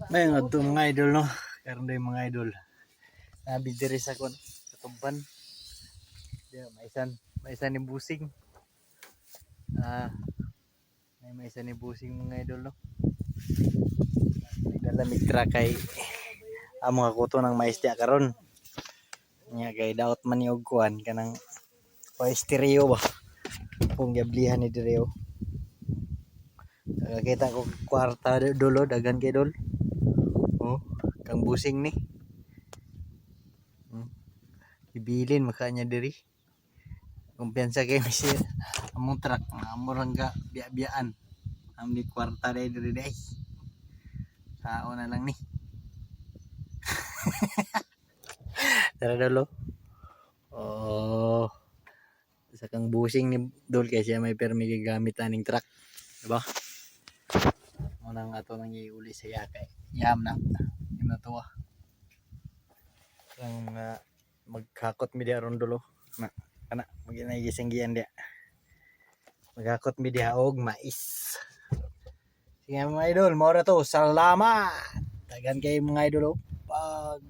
May nga ito mga idol no. Karon day mga idol. Nabi diri sa kon sa tuban. Maisan ni busing. Maisan ni busing mga idol no. Nagdala mitra kay amo nga kuto ng mais dia karon. Nya kay daot man ni og kuan kanang stereo ba. Kung gablihan ni diri oh. Kita ko kwarta dolo dagan kay dol. Oh, kang busing ni. Ibilin makanya diri. Kumpiyansa kay misir. Among truck amo lang ga biya-biyaan. Amdi kwarta diri day. Sao na lang ni. Tara dolo. Oh. Sa kang busing ni dol kay siya may permi gigamit aning truck, diba? Unang ato nang iuli sa yakay. Yam na. Yam na to. Ang mga maghakot mi diha ron dolo. Kana maginagising giyan dia. Maghakot mi diha og mais. Sige mga idol, mo ra to. Salamat. Dagan kay mga idol pag